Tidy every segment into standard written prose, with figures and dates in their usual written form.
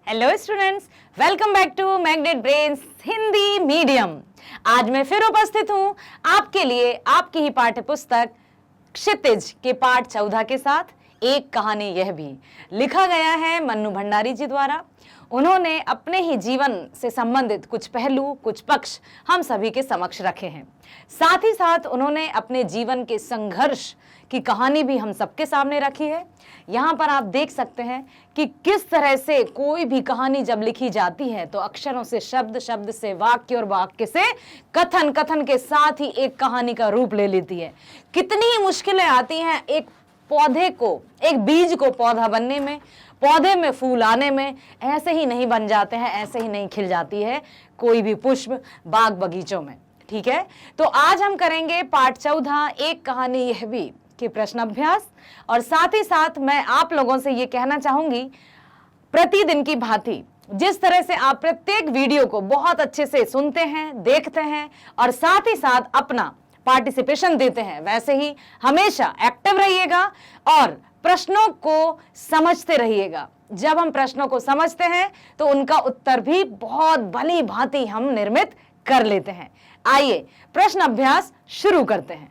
Hello students, welcome back to Magnet Brains Hindi medium. आज मैं फिर उपस्थित हूं आपके लिए आपकी ही पाठ्य पुस्तक क्षितिज के पाठ 14 के साथ। एक कहानी यह भी लिखा गया है मन्नू भंडारी जी द्वारा। उन्होंने अपने ही जीवन से संबंधित कुछ पहलू, कुछ पक्ष हम सभी के समक्ष रखे हैं। साथ ही साथ उन्होंने अपने जीवन के संघर्ष की कहानी भी हम सबके सामने रखी है। यहाँ पर आप देख सकते हैं कि किस तरह से कोई भी कहानी जब लिखी जाती है तो अक्षरों से, शब्द शब्द से, वाक्य और वाक्य से, कथन कथन के साथ ही एक कहानी का रूप ले लेती है। कितनी ही मुश्किलें आती हैं एक पौधे को, एक बीज को पौधा बनने में, पौधे में फूल आने में। ऐसे ही नहीं बन जाते हैं, ऐसे ही नहीं खिल जाती है कोई भी पुष्प बाग बगीचों में। ठीक है, तो आज हम करेंगे पाठ 14 एक कहानी यह भी कि प्रश्न अभ्यास। और साथ ही साथ मैं आप लोगों से ये कहना चाहूंगी, प्रतिदिन की भांति जिस तरह से आप प्रत्येक वीडियो को बहुत अच्छे से सुनते हैं, देखते हैं और साथ ही साथ अपना पार्टिसिपेशन देते हैं, वैसे ही हमेशा एक्टिव रहिएगा और प्रश्नों को समझते रहिएगा। जब हम प्रश्नों को समझते हैं तो उनका उत्तर भी बहुत भली भांति हम निर्मित कर लेते हैं। आइए प्रश्न अभ्यास शुरू करते हैं।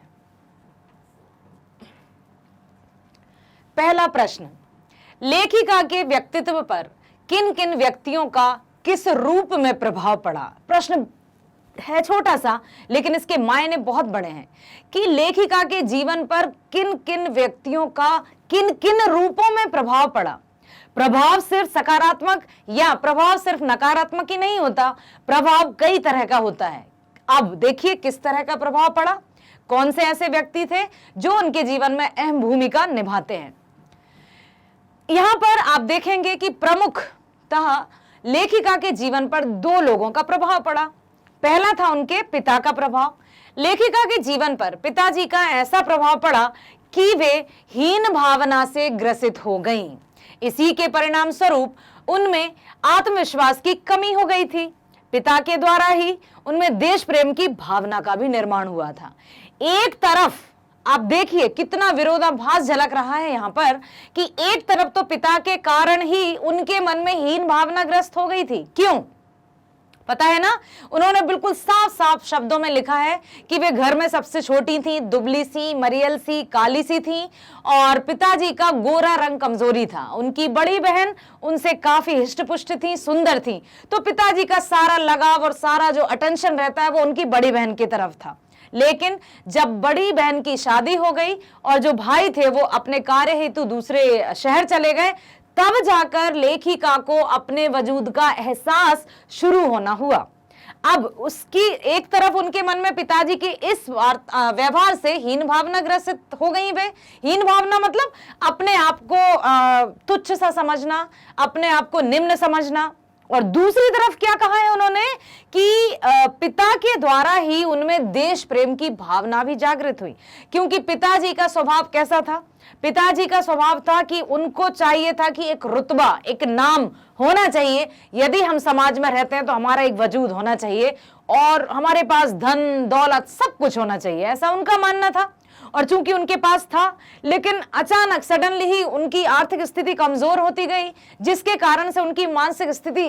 पहला प्रश्न, लेखिका के व्यक्तित्व पर किन किन व्यक्तियों का किस रूप में प्रभाव पड़ा। प्रश्न है छोटा सा लेकिन इसके मायने बहुत बड़े हैं कि लेखिका के जीवन पर किन किन व्यक्तियों का किन किन रूपों में प्रभाव पड़ा। प्रभाव सिर्फ सकारात्मक या प्रभाव सिर्फ नकारात्मक ही नहीं होता, प्रभाव कई तरह का होता है। अब देखिए किस तरह का प्रभाव पड़ा, कौन से ऐसे व्यक्ति थे जो उनके जीवन में अहम भूमिका निभाते हैं। यहां पर आप देखेंगे कि प्रमुखतः लेखिका के जीवन पर दो लोगों का प्रभाव पड़ा। पहला था उनके पिता का प्रभाव। लेखिका के जीवन पर पिताजी का ऐसा प्रभाव पड़ा कि वे हीन भावना से ग्रसित हो गईं। इसी के परिणाम स्वरूप उनमें आत्मविश्वास की कमी हो गई थी। पिता के द्वारा ही उनमें देश प्रेम की भावना का भी निर्माण हुआ था। एक तरफ आप देखिए कितना विरोधाभास झलक रहा है यहाँ पर कि एक तरफ तो पिता के कारण ही उनके मन में हीन भावना ग्रस्त हो गई थी। क्यों पता है ना, उन्होंने बिल्कुल साफ साफ शब्दों में लिखा है कि वे घर में सबसे छोटी थी, दुबली सी, मरियल सी, काली सी थी और पिताजी का गोरा रंग कमजोरी था। उनकी बड़ी बहन उनसे काफी हिष्ट-पुष्ट थी, सुंदर थी, तो पिताजी का सारा लगाव और सारा जो अटेंशन रहता है वो उनकी बड़ी बहन की तरफ था। लेकिन जब बड़ी बहन की शादी हो गई और जो भाई थे वो अपने कार्य हेतु दूसरे शहर चले गए, तब जाकर लेखिका को अपने वजूद का एहसास शुरू होना हुआ। अब उसकी एक तरफ उनके मन में पिताजी के इस व्यवहार से हीन भावना ग्रसित हो गई। वे हीन भावना मतलब अपने आप को तुच्छ सा समझना, अपने आप को निम्न समझना। और दूसरी तरफ क्या कहा है उन्होंने कि पिता के द्वारा ही उनमें देश प्रेम की भावना भी जागृत हुई। क्योंकि पिताजी का स्वभाव कैसा था, पिताजी का स्वभाव था कि उनको चाहिए था कि एक रुतबा, एक नाम होना चाहिए। यदि हम समाज में रहते हैं तो हमारा एक वजूद होना चाहिए और हमारे पास धन दौलत सब कुछ होना चाहिए, ऐसा उनका मानना था। और चूंकि उनके पास था लेकिन अचानक सडनली ही उनकी आर्थिक स्थिति कमजोर होती गई, जिसके कारण से उनकी मानसिक स्थिति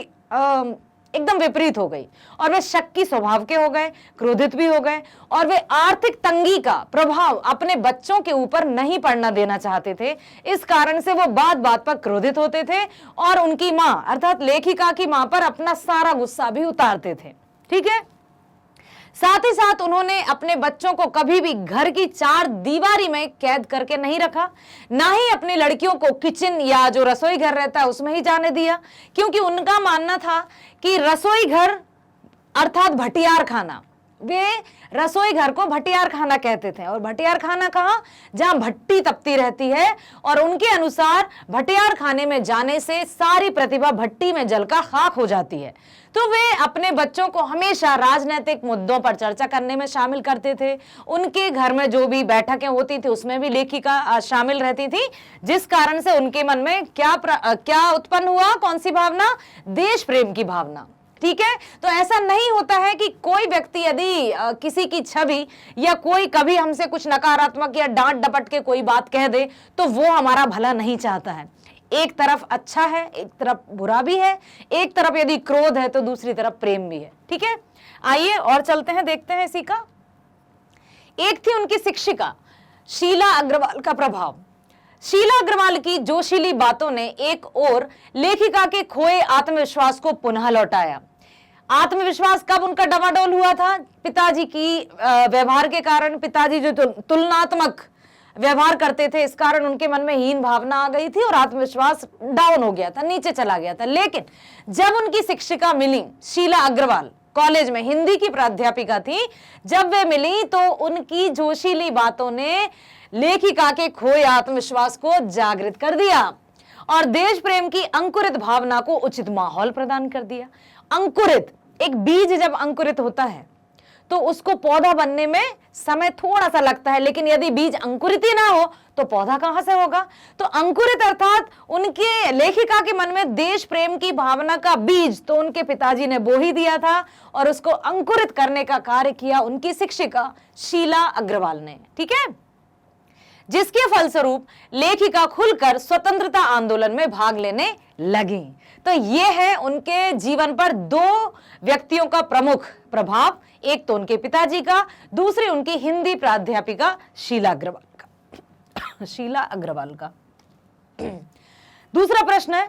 एकदम विपरीत हो गई और वे शक्की स्वभाव के हो गए, क्रोधित भी हो गए और वे आर्थिक तंगी का प्रभाव अपने बच्चों के ऊपर नहीं पड़ना देना चाहते थे। इस कारण से वो बात बात पर क्रोधित होते थे और उनकी मां अर्थात लेखिका की मां पर अपना सारा गुस्सा भी उतारते थे। ठीक है, साथ ही साथ उन्होंने अपने बच्चों को कभी भी घर की चार दीवारी में कैद करके नहीं रखा, ना ही अपनी लड़कियों को किचन या जो रसोई घर रहता है उसमें ही जाने दिया। क्योंकि उनका मानना था कि रसोई घर अर्थात भटियार खाना, वे रसोई घर को भटियार खाना कहते थे। और भटियार खाना कहाँ, जहां भट्टी तपती रहती है और उनके अनुसार भटियार खाने में जाने से सारी प्रतिभा भट्टी में जलकर खाक हो जाती है। तो वे अपने बच्चों को हमेशा राजनीतिक मुद्दों पर चर्चा करने में शामिल करते थे। उनके घर में जो भी बैठकें होती थी उसमें भी लेखिका शामिल रहती थी, जिस कारण से उनके मन में क्या उत्पन्न हुआ, कौन सी भावना, देश प्रेम की भावना। ठीक है, तो ऐसा नहीं होता है कि कोई व्यक्ति यदि किसी की छवि या कोई कभी हमसे कुछ नकारात्मक या डांट डपट के कोई बात कह दे तो वो हमारा भला नहीं चाहता है। एक तरफ अच्छा है, एक तरफ बुरा भी है, एक तरफ यदि क्रोध है तो दूसरी तरफ प्रेम भी है। ठीक है, आइए और चलते हैं, देखते हैं इसी का। एक थी उनकी शिक्षिका शीला अग्रवाल का प्रभाव। शीला अग्रवाल की जोशीली बातों ने एक और लेखिका के खोए आत्मविश्वास को पुनः लौटाया। आत्मविश्वास कब उनका डवाडोल हुआ था? पिताजी की व्यवहार के कारण। पिताजी जो तुलनात्मक व्यवहार करते थे, इस कारण उनके मन में हीन भावना आ गई थी और आत्मविश्वास डाउन हो गया था, नीचे चला गया था। लेकिन जब उनकी शिक्षिका मिली, शीला अग्रवाल कॉलेज में हिंदी की प्राध्यापिका थी, जब वे मिली तो उनकी जोशीली बातों ने लेखिका के खोए आत्मविश्वास को जागृत कर दिया और देश प्रेम की अंकुरित भावना को उचित माहौल प्रदान कर दिया। अंकुरित, एक बीज जब अंकुरित होता है तो उसको पौधा बनने में समय थोड़ा सा लगता है, लेकिन यदि बीज अंकुरित ही ना हो तो पौधा कहां से होगा? तो अंकुरित अर्थात उनके लेखिका के मन में देश प्रेम की भावना का बीज तो उनके पिताजी ने बो ही दिया था और उसको अंकुरित करने का कार्य किया उनकी शिक्षिका शीला अग्रवाल ने। ठीक है, जिसके फलस्वरूप लेखिका खुलकर स्वतंत्रता आंदोलन में भाग लेने लगी। तो ये है उनके जीवन पर दो व्यक्तियों का प्रमुख प्रभाव, एक तो उनके पिताजी का, दूसरी उनकी हिंदी प्राध्यापिका शीला अग्रवाल का। दूसरा प्रश्न है,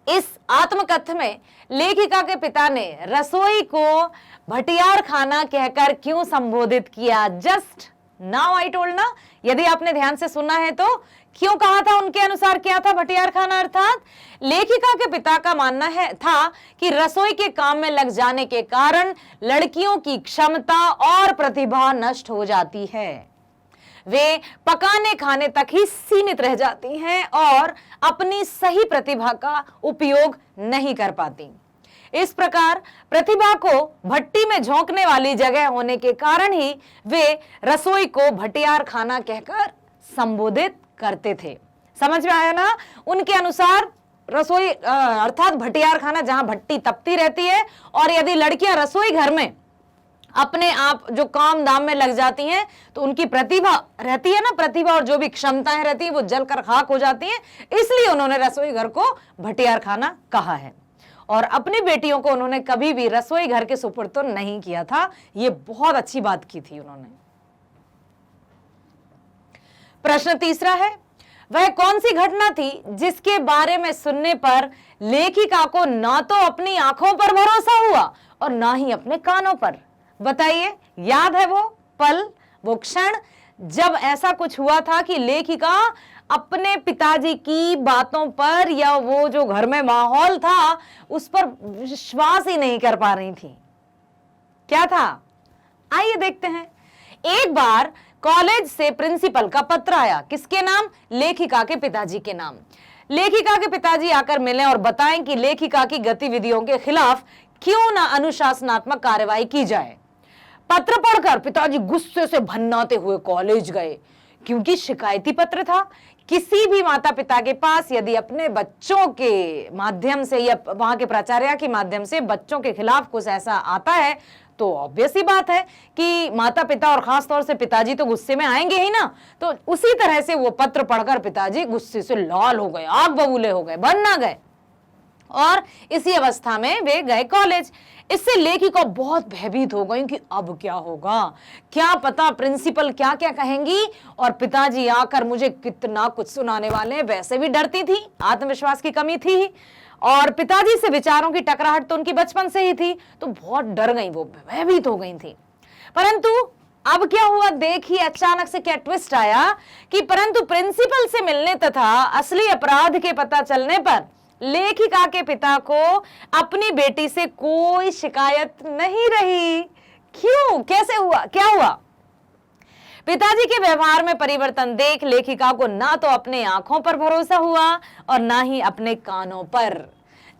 इस आत्मकथन में लेखिका के पिता ने रसोई को भटियार खाना कहकर क्यों संबोधित किया? जस्ट नाउ आई टोल्ड ना, यदि आपने ध्यान से सुना है तो क्यों कहा था? उनके अनुसार क्या था भटियार खाना? अर्थात लेखिका के पिता का मानना था कि रसोई के काम में लग जाने के कारण लड़कियों की क्षमता और प्रतिभा नष्ट हो जाती है, वे पकाने खाने तक ही सीमित रह जाती हैं और अपनी सही प्रतिभा का उपयोग नहीं कर पाती। इस प्रकार प्रतिभा को भट्टी में झोंकने वाली जगह होने के कारण ही वे रसोई को भटियार खाना कहकर संबोधित करते थे। समझ में आया ना? उनके अनुसार रसोई अर्थात भटियार खाना, जहां भट्टी तपती रहती है और यदि लड़कियां रसोई घर में अपने आप जो काम दाम में लग जाती हैं तो उनकी प्रतिभा रहती है ना, प्रतिभा और जो भी क्षमताएं रहती हैं वो जलकर खाक हो जाती हैं। इसलिए उन्होंने रसोई घर को भटियार खाना कहा है और अपनी बेटियों को उन्होंने कभी भी रसोई घर के सुपुर्द तो नहीं किया था। ये बहुत अच्छी बात की थी उन्होंने। प्रश्न तीसरा है, वह कौन सी घटना थी जिसके बारे में सुनने पर लेखिका को ना तो अपनी आंखों पर भरोसा हुआ और ना ही अपने कानों पर? बताइए, याद है वो पल, वो क्षण जब ऐसा कुछ हुआ था कि लेखिका अपने पिताजी की बातों पर या वो जो घर में माहौल था उस पर विश्वास ही नहीं कर पा रही थी? क्या था? आइए देखते हैं। एक बार कॉलेज से प्रिंसिपल का पत्र आया। किसके नाम? लेखिका के पिताजी के नाम। लेखिका के पिताजी आकर मिले और बताएं कि लेखिका की गतिविधियों के खिलाफ क्यों ना अनुशासनात्मक कार्रवाई की जाए। पत्र पढ़कर पिताजी गुस्से से भन्नाते हुए कॉलेज गए, क्योंकि शिकायती पत्र था। किसी भी माता पिता के पास यदि अपने बच्चों के माध्यम से या वहां के प्राचार्य के माध्यम से बच्चों के खिलाफ कुछ ऐसा आता है तो ऑब्वियस ही बात है कि माता पिता और खास तौर से पिताजी तो गुस्से में आएंगे ही ना। तो उसी तरह से वो पत्र पढ़कर पिताजी गुस्से से लाल हो गए, आग बबूले हो गए, बनना गए और इसी अवस्था में वे गए कॉलेज। इससे लेखिका बहुत भयभीत हो गई कि अब क्या होगा, क्या पता प्रिंसिपल क्या क्या कहेंगी और पिताजी आकर मुझे कितना कुछ सुनाने वाले हैं। वैसे भी डरती थी, आत्मविश्वास की कमी थी ही और पिताजी से विचारों की टकराहट तो उनकी बचपन से ही थी, तो बहुत डर गई, वो भयभीत हो गई थी। परंतु अब क्या हुआ, देखिए अचानक से क्या ट्विस्ट आया कि परंतु प्रिंसिपल से मिलने तथा असली अपराध के पता चलने पर लेखिका के पिता को अपनी बेटी से कोई शिकायत नहीं रही। क्यों? कैसे हुआ? क्या हुआ? पिताजी के व्यवहार में परिवर्तन देख लेखिका को ना तो अपने आंखों पर भरोसा हुआ और ना ही अपने कानों पर।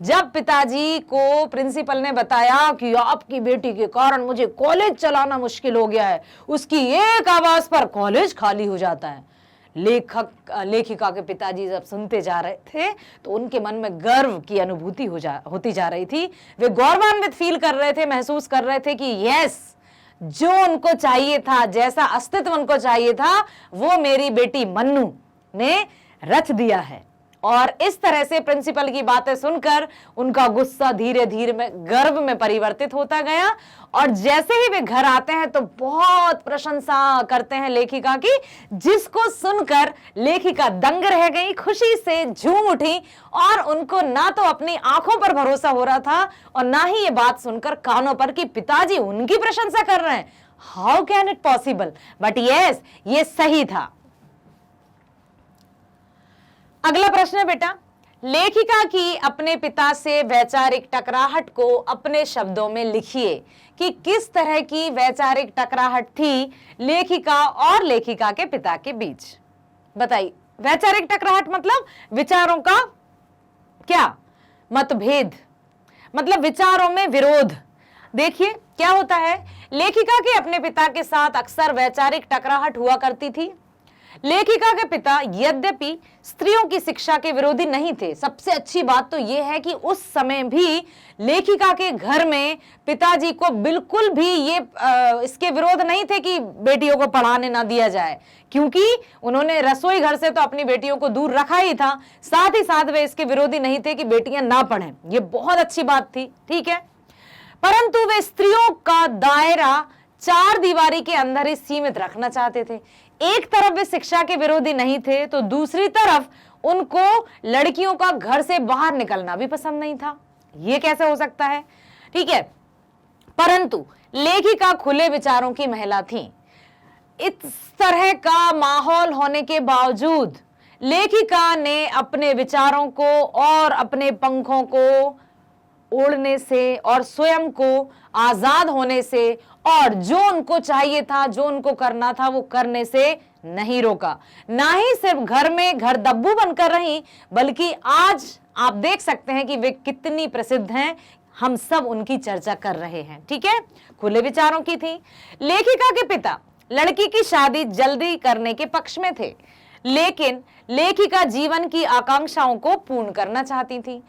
जब पिताजी को प्रिंसिपल ने बताया कि आपकी बेटी के कारण मुझे कॉलेज चलाना मुश्किल हो गया है, उसकी एक आवाज पर कॉलेज खाली हो जाता है। लेखिका के पिताजी जब सुनते जा रहे थे तो उनके मन में गर्व की अनुभूति होती जा रही थी। वे गौरवान्वित फील कर रहे थे, महसूस कर रहे थे कि यस, जो उनको चाहिए था, जैसा अस्तित्व उनको चाहिए था, वो मेरी बेटी मन्नू ने रच दिया है। और इस तरह से प्रिंसिपल की बातें सुनकर उनका गुस्सा धीरे धीरे में गर्व में परिवर्तित होता गया और जैसे ही वे घर आते हैं तो बहुत प्रशंसा करते हैं लेखिका की, जिसको सुनकर लेखिका दंग रह गई, खुशी से झूम उठी और उनको ना तो अपनी आंखों पर भरोसा हो रहा था और ना ही ये बात सुनकर कानों पर कि पिताजी उनकी प्रशंसा कर रहे हैं। How can it possible, but yes, ये सही था। अगला प्रश्न है बेटा, लेखिका की अपने पिता से वैचारिक टकराहट को अपने शब्दों में लिखिए कि किस तरह की वैचारिक टकराहट थी लेखिका और लेखिका के पिता के बीच। बताइए, वैचारिक टकराहट मतलब विचारों का क्या मतभेद, मतलब विचारों में विरोध। देखिए क्या होता है, लेखिका के अपने पिता के साथ अक्सर वैचारिक टकराहट हुआ करती थी। लेखिका के पिता यद्यपि स्त्रियों की शिक्षा के विरोधी नहीं थे। सबसे अच्छी बात तो यह है कि उस समय भी लेखिका के घर में पिताजी को बिल्कुल भी इसके विरोध नहीं थे कि बेटियों को पढ़ाने ना दिया जाए, क्योंकि उन्होंने रसोई घर से तो अपनी बेटियों को दूर रखा ही था, साथ ही साथ वे इसके विरोधी नहीं थे कि बेटियां ना पढ़ें। ये बहुत अच्छी बात थी, ठीक है। परंतु वे स्त्रियों का दायरा चार दीवारी के अंदर ही सीमित रखना चाहते थे। एक तरफ वे शिक्षा के विरोधी नहीं थे तो दूसरी तरफ उनको लड़कियों का घर से बाहर निकलना भी पसंद नहीं था। यह कैसे हो सकता है, ठीक है। परंतु लेखिका खुले विचारों की महिला थी। इस तरह का माहौल होने के बावजूद लेखिका ने अपने विचारों को और अपने पंखों को ओढ़ने से और स्वयं को आजाद होने से और जो उनको चाहिए था, जो उनको करना था, वो करने से नहीं रोका। ना ही सिर्फ घर में घर दब्बू बनकर रही, बल्कि आज आप देख सकते हैं कि वे कितनी प्रसिद्ध हैं, हम सब उनकी चर्चा कर रहे हैं, ठीक है। खुले विचारों की थी। लेखिका के पिता लड़की की शादी जल्दी करने के पक्ष में थे, लेकिन लेखिका जीवन की आकांक्षाओं को पूर्ण करना चाहती थी।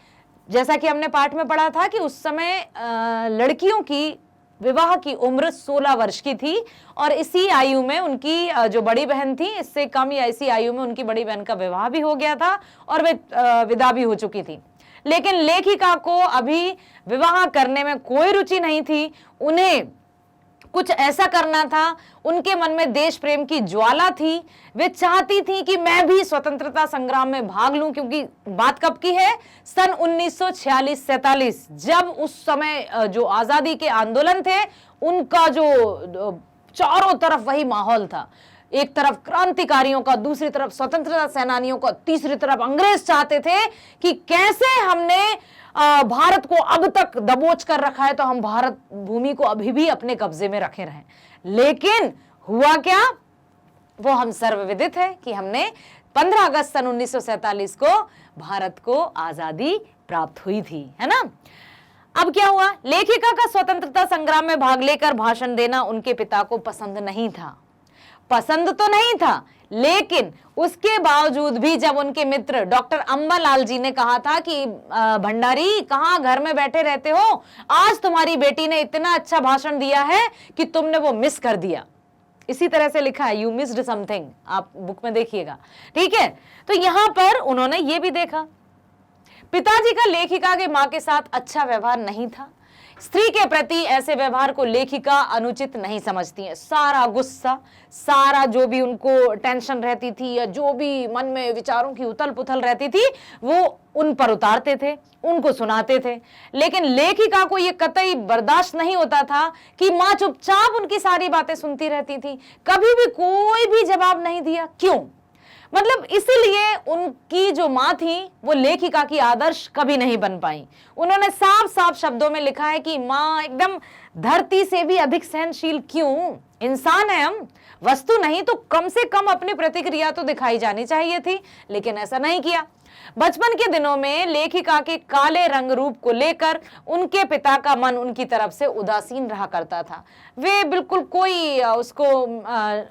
जैसा कि हमने पाठ में पढ़ा था कि उस समय लड़कियों की विवाह की उम्र 16 वर्ष की थी और इसी आयु में उनकी जो बड़ी बहन थी, इससे कम या इसी आयु में उनकी बड़ी बहन का विवाह भी हो गया था और वे विदा भी हो चुकी थी। लेकिन लेखिका को अभी विवाह करने में कोई रुचि नहीं थी। उन्हें कुछ ऐसा करना था, उनके मन में देश प्रेम की ज्वाला थी। वे चाहती थी कि मैं भी स्वतंत्रता संग्राम में भाग लूं, क्योंकि बात कब की है, सन 1946-47, जब उस समय जो आजादी के आंदोलन थे उनका जो चारों तरफ वही माहौल था। एक तरफ क्रांतिकारियों का, दूसरी तरफ स्वतंत्रता सेनानियों का, तीसरी तरफ अंग्रेज चाहते थे कि कैसे हमने भारत को अब तक दबोच कर रखा है तो हम भारत भूमि को अभी भी अपने कब्जे में रखे रहें। लेकिन हुआ क्या, वो हम सर्वविदित है कि हमने 15 अगस्त सन 1947 को भारत को आजादी प्राप्त हुई थी, है ना। अब क्या हुआ, लेखिका का स्वतंत्रता संग्राम में भाग लेकर भाषण देना उनके पिता को पसंद नहीं था। पसंद तो नहीं था, लेकिन उसके बावजूद भी जब उनके मित्र डॉक्टर अंबालाल जी ने कहा था कि भंडारी कहाँ घर में बैठे रहते हो, आज तुम्हारी बेटी ने इतना अच्छा भाषण दिया है कि तुमने वो मिस कर दिया। इसी तरह से लिखा है, यू मिस्ड समथिंग, आप बुक में देखिएगा, ठीक है। तो यहां पर उन्होंने ये भी देखा, पिताजी का लेखिका के मां के साथ अच्छा व्यवहार नहीं था। स्त्री के प्रति ऐसे व्यवहार को लेखिका अनुचित नहीं समझती है। सारा गुस्सा, सारा जो भी उनको टेंशन रहती थी या जो भी मन में विचारों की उथल पुथल रहती थी, वो उन पर उतारते थे, उनको सुनाते थे। लेकिन लेखिका को यह कतई बर्दाश्त नहीं होता था कि मां चुपचाप उनकी सारी बातें सुनती रहती थी, कभी भी कोई भी जवाब नहीं दिया। क्यों? मतलब इसीलिए उनकी जो मां थी वो लेखिका की आदर्श कभी नहीं बन पाई। उन्होंने साफ साफ शब्दों में लिखा है कि मां एकदम धरती से भी अधिक सहनशील क्यों, इंसान है हम, वस्तु नहीं, तो कम से कम अपनी प्रतिक्रिया तो दिखाई जानी चाहिए थी, लेकिन ऐसा नहीं किया। बचपन के दिनों में लेखिका के काले रंग रूप को लेकर उनके पिता का मन उनकी तरफ से उदासीन रहा करता था। वे बिल्कुल कोई उसको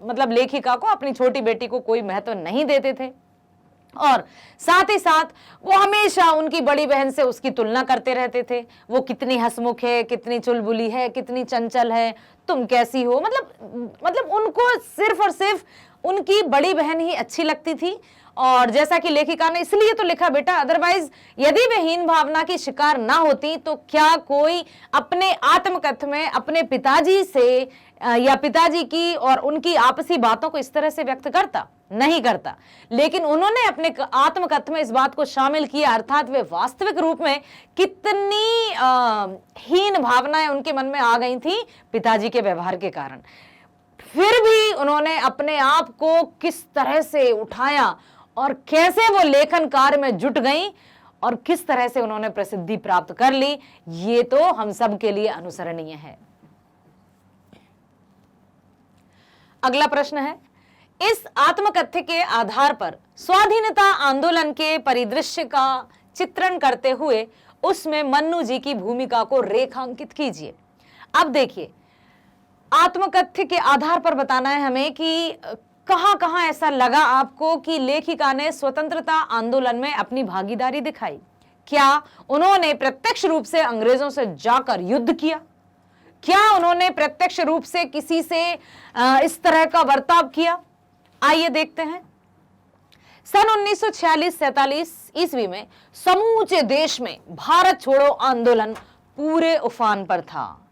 मतलब लेखिका को, अपनी छोटी बेटी को कोई महत्व नहीं देते थे और साथ ही साथ वो हमेशा उनकी बड़ी बहन से उसकी तुलना करते रहते थे। वो कितनी हंसमुख है, कितनी चुलबुली है, कितनी चंचल है, तुम कैसी हो। मतलब उनको सिर्फ और सिर्फ उनकी बड़ी बहन ही अच्छी लगती थी और जैसा कि लेखिका ने इसलिए तो लिखा बेटा, अदरवाइज यदि वे हीन भावना की शिकार ना होती तो क्या कोई अपने आत्मकथ में अपने पिताजी से या पिताजी की और उनकी आपसी बातों को इस तरह से व्यक्त करता? नहीं करता। लेकिन उन्होंने अपने आत्मकथ में इस बात को शामिल किया, अर्थात वे वास्तविक रूप में कितनी हीन भावनाएं उनके मन में आ गई थी पिताजी के व्यवहार के कारण। फिर भी उन्होंने अपने आप को किस तरह से उठाया और कैसे वो लेखन कार्य में जुट गई और किस तरह से उन्होंने प्रसिद्धि प्राप्त कर ली, ये तो हम सब के लिए अनुसरणीय है। अगला प्रश्न है, इस आत्मकथ्य के आधार पर स्वाधीनता आंदोलन के परिदृश्य का चित्रण करते हुए उसमें मन्नू जी की भूमिका को रेखांकित कीजिए। अब देखिए, आत्मकथ्य के आधार पर बताना है हमें कि कहां कहां ऐसा लगा आपको कि लेखिका ने स्वतंत्रता आंदोलन में अपनी भागीदारी दिखाई। क्या उन्होंने प्रत्यक्ष रूप से अंग्रेजों से जाकर युद्ध किया? क्या उन्होंने प्रत्यक्ष रूप से किसी से इस तरह का बर्ताव किया? आइए देखते हैं। सन 1946-47 ईस्वी में समूचे देश में भारत छोड़ो आंदोलन पूरे उफान पर था।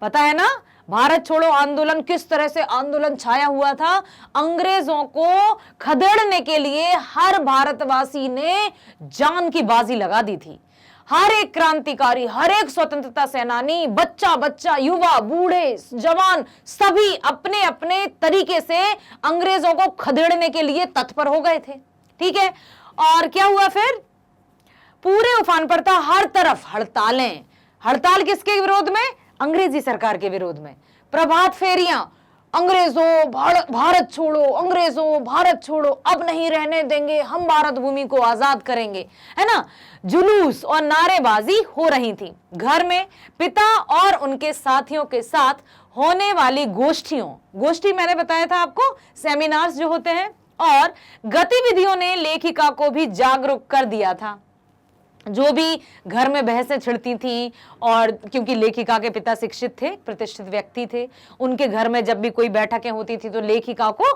पता है ना, भारत छोड़ो आंदोलन किस तरह से आंदोलन छाया हुआ था। अंग्रेजों को खदेड़ने के लिए हर भारतवासी ने जान की बाजी लगा दी थी। हर एक क्रांतिकारी, हर एक स्वतंत्रता सेनानी, बच्चा बच्चा, युवा, बूढ़े, जवान, सभी अपने अपने तरीके से अंग्रेजों को खदेड़ने के लिए तत्पर हो गए थे। ठीक है, और क्या हुआ फिर? पूरे उफान पर था, हर तरफ हड़तालें। हड़ताल किसके विरोध में? अंग्रेजी सरकार के विरोध में। प्रभात फेरियां, अंग्रेजों भारत छोड़ो, अंग्रेजों भारत छोड़ो, अब नहीं रहने देंगे, हम भारत भूमि को आजाद करेंगे, है ना। जुलूस और नारेबाजी हो रही थी। घर में पिता और उनके साथियों के साथ होने वाली गोष्ठी मैंने बताया था आपको, सेमिनार्स जो होते हैं, और गतिविधियों ने लेखिका को भी जागरूक कर दिया था। जो भी घर में बहसें छिड़ती थी, और क्योंकि लेखिका के पिता शिक्षित थे, प्रतिष्ठित व्यक्ति थे, उनके घर में जब भी कोई बैठकें होती थी तो लेखिका को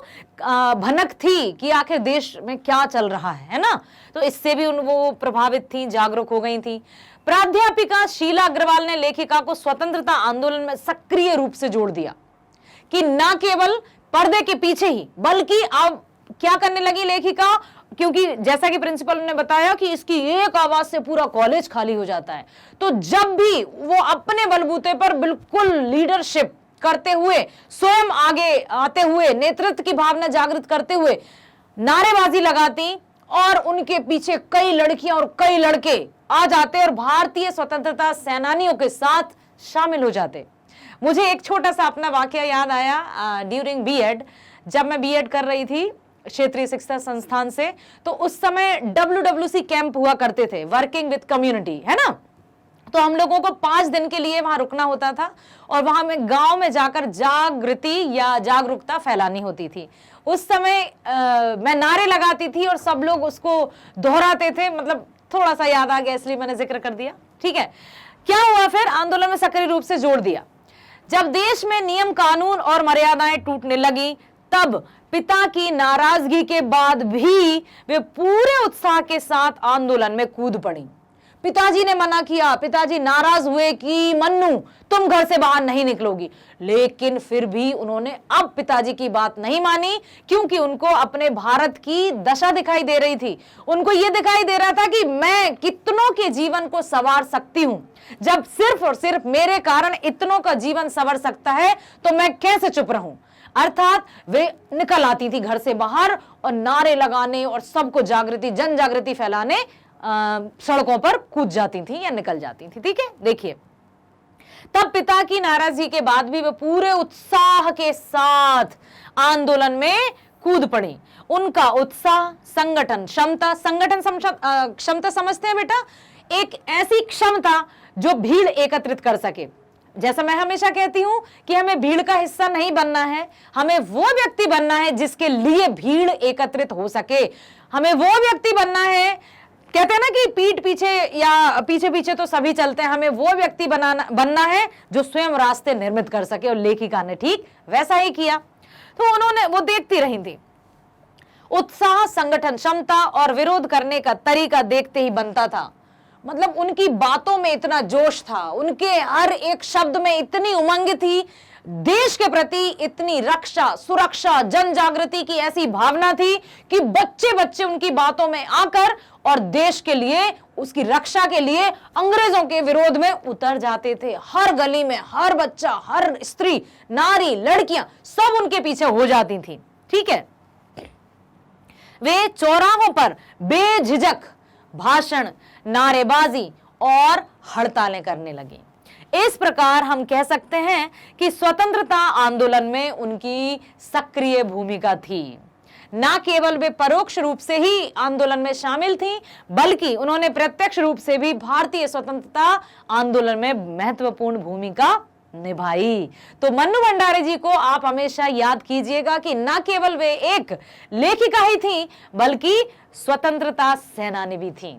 भनक थी कि आखिर देश में क्या चल रहा है ना। तो इससे भी वो प्रभावित थी, जागरूक हो गई थी। प्राध्यापिका शीला अग्रवाल ने लेखिका को स्वतंत्रता आंदोलन में सक्रिय रूप से जोड़ दिया कि न केवल पर्दे के पीछे ही, बल्कि अब क्या करने लगी लेखिका, क्योंकि जैसा कि प्रिंसिपल ने बताया कि इसकी एक आवाज से पूरा कॉलेज खाली हो जाता है, तो जब भी वो अपने बलबूते पर बिल्कुल लीडरशिप करते हुए, स्वयं आगे आते हुए, नेतृत्व की भावना जागृत करते हुए नारेबाजी लगाती, और उनके पीछे कई लड़कियां और कई लड़के आ जाते और भारतीय स्वतंत्रता सेनानियों के साथ शामिल हो जाते। मुझे एक छोटा सा अपना वाकया याद आया ड्यूरिंग बीएड, जब मैं बीएड कर रही थी क्षेत्रीय शिक्षा संस्थान से, तो उस समय WWC कैंप हुआ करते थे, वर्किंग विद कम्युनिटी, है ना। तो हम लोगों को 5 दिन के लिए वहां रुकना होता था और वहां में गांव में जाकर जागृति या जागरूकता फैलानी होती थी। उस समय मैं नारे लगाती थी और सब लोग उसको दोहराते थे, मतलब थोड़ा सा याद आ गया इसलिए मैंने जिक्र कर दिया। ठीक है, क्या हुआ फिर? आंदोलन में सक्रिय रूप से जोड़ दिया। जब देश में नियम कानून और मर्यादाएं टूटने लगी, तब पिता की नाराजगी के बाद भी वे पूरे उत्साह के साथ आंदोलन में कूद पड़ी। पिताजी ने मना किया, पिताजी नाराज हुए कि मन्नू तुम घर से बाहर नहीं निकलोगी, लेकिन फिर भी उन्होंने अब पिताजी की बात नहीं मानी, क्योंकि उनको अपने भारत की दशा दिखाई दे रही थी। उनको यह दिखाई दे रहा था कि मैं कितनों के जीवन को संवार सकती हूं। जब सिर्फ और सिर्फ मेरे कारण इतनों का जीवन संवर सकता है तो मैं कैसे चुप रहूं। अर्थात वे निकल आती थी घर से बाहर और नारे लगाने और सबको जागृति, जन जागृति फैलाने सड़कों पर कूद जाती थी या निकल जाती थी। ठीक है, देखिए, तब पिता की नाराजगी के बाद भी वे पूरे उत्साह के साथ आंदोलन में कूद पड़ी। उनका उत्साह, संगठन क्षमता समझते हैं बेटा, एक ऐसी क्षमता जो भीड़ एकत्रित कर सके। जैसा मैं हमेशा कहती हूं कि हमें भीड़ का हिस्सा नहीं बनना है, हमें वो व्यक्ति बनना है जिसके लिए भीड़ एकत्रित हो सके। हमें वो व्यक्ति बनना है, कहते हैं ना कि पीठ पीछे या पीछे पीछे तो सभी चलते हैं, हमें वो व्यक्ति बनना है जो स्वयं रास्ते निर्मित कर सके। और लेखिका ने ठीक वैसा ही किया। तो उन्होंने वो देखती रही थी, उत्साह, संगठन क्षमता और विरोध करने का तरीका देखते ही बनता था। मतलब उनकी बातों में इतना जोश था, उनके हर एक शब्द में इतनी उमंग थी, देश के प्रति इतनी रक्षा, सुरक्षा, जन जागृति की ऐसी भावना थी कि बच्चे बच्चे उनकी बातों में आकर और देश के लिए, उसकी रक्षा के लिए अंग्रेजों के विरोध में उतर जाते थे। हर गली में हर बच्चा, हर स्त्री, नारी, लड़कियां सब उनके पीछे हो जाती थी। ठीक है, वे चौराहों पर बेझिझक भाषण, नारेबाजी और हड़तालें करने लगी। इस प्रकार हम कह सकते हैं कि स्वतंत्रता आंदोलन में उनकी सक्रिय भूमिका थी। न केवल वे परोक्ष रूप से ही आंदोलन में शामिल थीं, बल्कि उन्होंने प्रत्यक्ष रूप से भी भारतीय स्वतंत्रता आंदोलन में महत्वपूर्ण भूमिका निभाई। तो मन्नू भंडारे जी को आप हमेशा याद कीजिएगा कि न केवल वे एक लेखिका ही थीं, बल्कि स्वतंत्रता सेनानी भी थीं।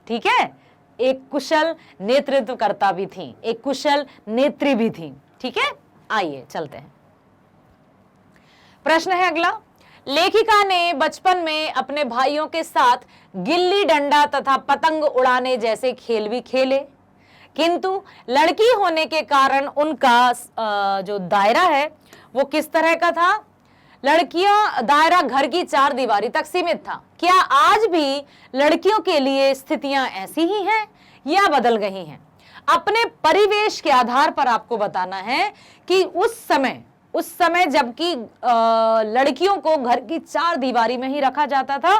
ठीक है, एक कुशल नेतृत्वकर्ता भी थीं, एक कुशल नेत्री भी थीं। ठीक है, आइए चलते हैं। प्रश्न है अगला, लेखिका ने बचपन में अपने भाइयों के साथ गिल्ली डंडा तथा पतंग उड़ाने जैसे खेल भी खेले, किंतु लड़की होने के कारण उनका जो दायरा है वो किस तरह का था? लड़कियां दायरा घर की चार दीवारी तक सीमित था। क्या आज भी लड़कियों के लिए स्थितियां ऐसी ही हैं या बदल गई हैं? अपने परिवेश के आधार पर आपको बताना है कि उस समय जबकि लड़कियों को घर की चार दीवारी में ही रखा जाता था,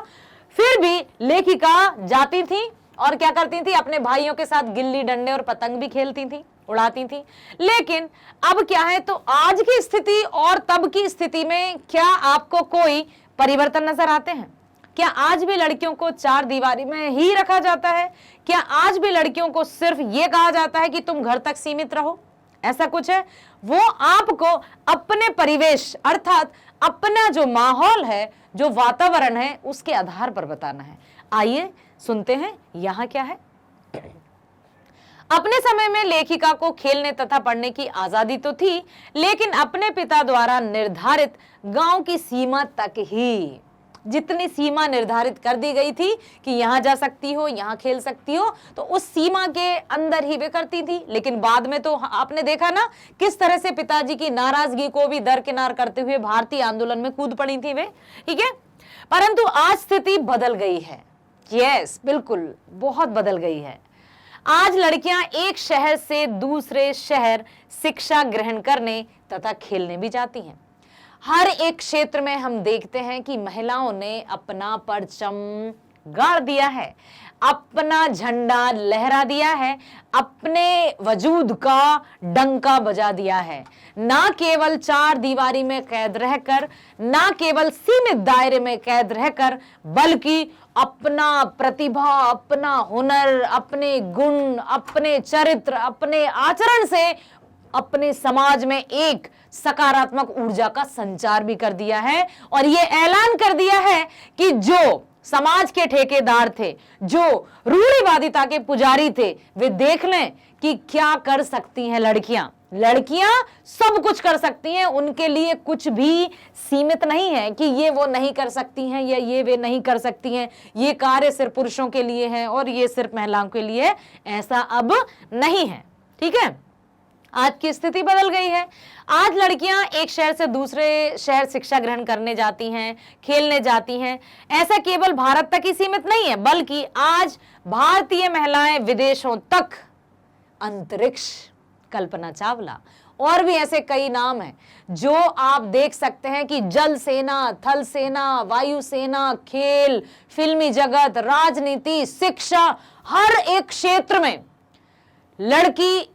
फिर भी लेखिका जाती थी और क्या करती थी? अपने भाइयों के साथ गिल्ली डंडे और पतंग भी खेलती थी, उड़ाती थी। लेकिन अब क्या है, तो आज की स्थिति और तब की स्थिति में क्या आपको कोई परिवर्तन नजर आते हैं? क्या आज भी लड़कियों को चार दीवारी में ही रखा जाता है? क्या आज भी लड़कियों को सिर्फ ये कहा जाता है कि तुम घर तक सीमित रहो? ऐसा कुछ है? वो आपको अपने परिवेश अर्थात अपना जो माहौल है, जो वातावरण है, उसके आधार पर बताना है। आइए सुनते हैं यहां क्या है। अपने समय में लेखिका को खेलने तथा पढ़ने की आजादी तो थी, लेकिन अपने पिता द्वारा निर्धारित गांव की सीमा तक ही। जितनी सीमा निर्धारित कर दी गई थी कि यहां जा सकती हो, यहां खेल सकती हो, तो उस सीमा के अंदर ही वे करती थी। लेकिन बाद में तो आपने देखा ना किस तरह से पिताजी की नाराजगी को भी दरकिनार करते हुए भारतीय आंदोलन में कूद पड़ी थी वे। ठीक है, परंतु आज स्थिति बदल गई है। यस, बिल्कुल बहुत बदल गई है। आज लड़कियां एक शहर से दूसरे शहर शिक्षा ग्रहण करने तथा खेलने भी जाती हैं। हर एक क्षेत्र में हम देखते हैं कि महिलाओं ने अपना परचम गाड़ दिया है, अपना झंडा लहरा दिया है, अपने वजूद का डंका बजा दिया है। ना केवल चार दीवारी में कैद रहकर, ना केवल सीमित दायरे में कैद रहकर, बल्कि अपना प्रतिभा, अपना हुनर, अपने गुण, अपने चरित्र, अपने आचरण से अपने समाज में एक सकारात्मक ऊर्जा का संचार भी कर दिया है। और ये ऐलान कर दिया है कि जो समाज के ठेकेदार थे, जो रूढ़िवादिता के पुजारी थे, वे देख लें कि क्या कर सकती हैं लड़कियां। लड़कियां सब कुछ कर सकती हैं, उनके लिए कुछ भी सीमित नहीं है कि ये वो नहीं कर सकती हैं या ये वे नहीं कर सकती हैं, ये कार्य सिर्फ पुरुषों के लिए है और ये सिर्फ महिलाओं के लिए। ऐसा अब नहीं है। ठीक है, आज की स्थिति बदल गई है। आज लड़कियां एक शहर से दूसरे शहर शिक्षा ग्रहण करने जाती हैं, खेलने जाती हैं। ऐसा केवल भारत तक ही सीमित नहीं है, बल्कि आज भारतीय महिलाएं विदेशों तक, अंतरिक्ष, कल्पना चावला और भी ऐसे कई नाम हैं जो आप देख सकते हैं कि जल सेना, थल सेना, वायु सेना, खेल, फिल्मी जगत, राजनीति, शिक्षा, हर एक क्षेत्र में लड़की